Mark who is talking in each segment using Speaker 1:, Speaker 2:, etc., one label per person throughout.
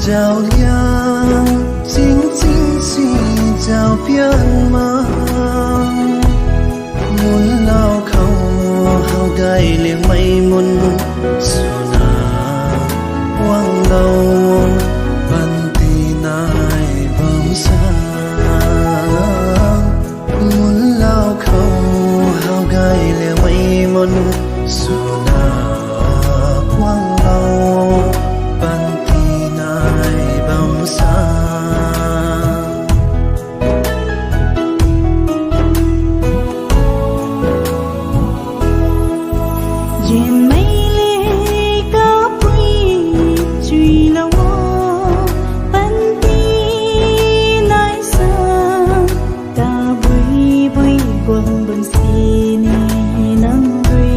Speaker 1: giàu liang chính chính si giàu pian ma muốn lao khâu hao gai liang mây mun suna quang lâu ban tì nai bom sa muốn lao khâu hao gai liang mây mun suna quang lâu ban tì nai bom sa
Speaker 2: Yen mây lê cá bụi truy lâu ban tì nai sang cá bụi bụi quăng bần xì nè nắng bụi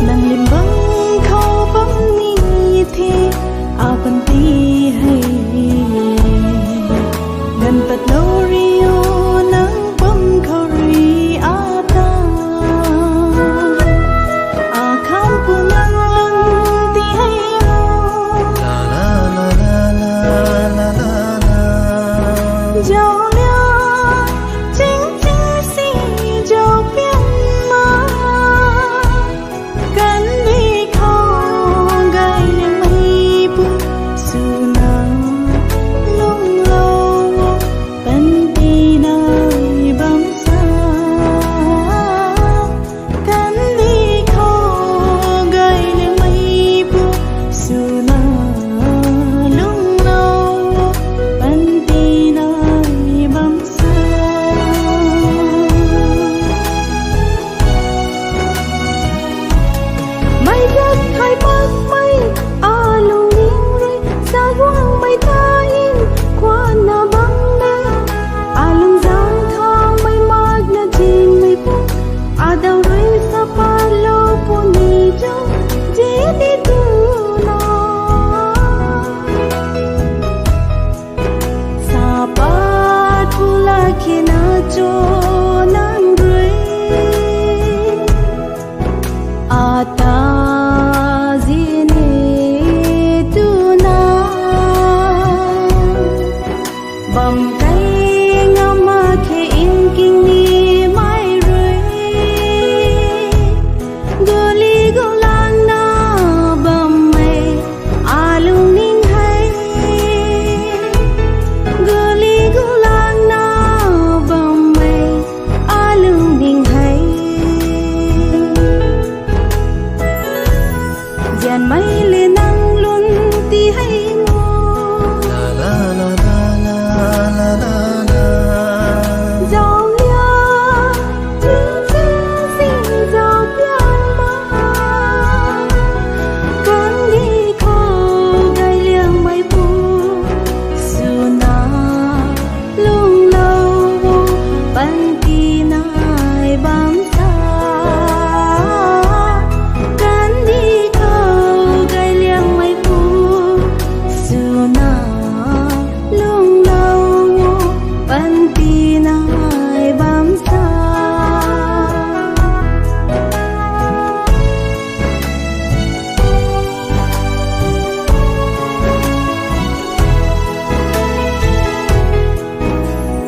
Speaker 2: nắng lim băng khâu băng ni thế ao ban tì hay gần tật lâu rio nắng băng khâu ri a ta a kham pu ngang lăng tì hay
Speaker 1: la la la la la la la
Speaker 2: giàu liang chính chính si giàu pian ma kan đi khâu gai liang mây bu su na lung lâu ban tì nai bám sa kan đi khâu gai liang mây bu su na lung lâu ban tì nai bám sa mây đất khai bắc mây a lung liêng rơi xa quang mây ta in qua na băng na a lung giang thang mây mát na chim mây bung a đau rơi sa pa lo pu ni jo je đi tu na sa pa thu la khi na cho nan rơi a ta zine tu na bam kai ngama khe in king ni mai rơi goli golang na bam mai alung ning hai goli golang na bam mai alung ning hai gian mây lên nắng luôn tì hay mùa
Speaker 1: la la la la la la la
Speaker 2: giàu liang chính chính xin giàu pian ma kan đi khâu gai liang mây bu su na lung lâu ban tì nai bám sa kan đi khâu gai liang mây bu su na lung lâu ban tì nai bám sa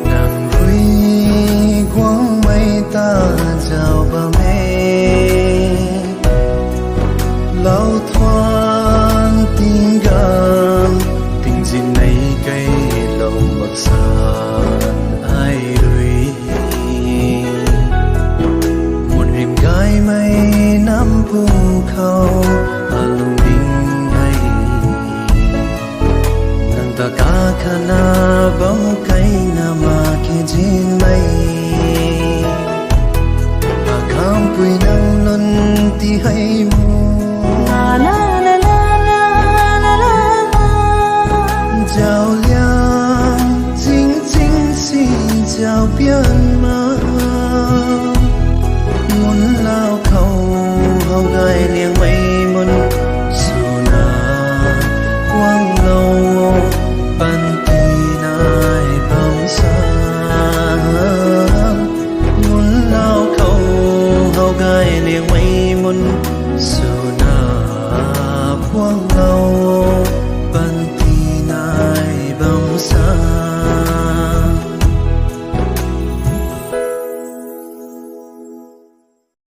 Speaker 1: nàng vui quang mây ta giàu ba mê lâu thoáng tình gần tình gì này cây lâu mặc sàn ai rồi một niềm gái mây nắm pu khâu alung ding hay nàng ta cá khana bóng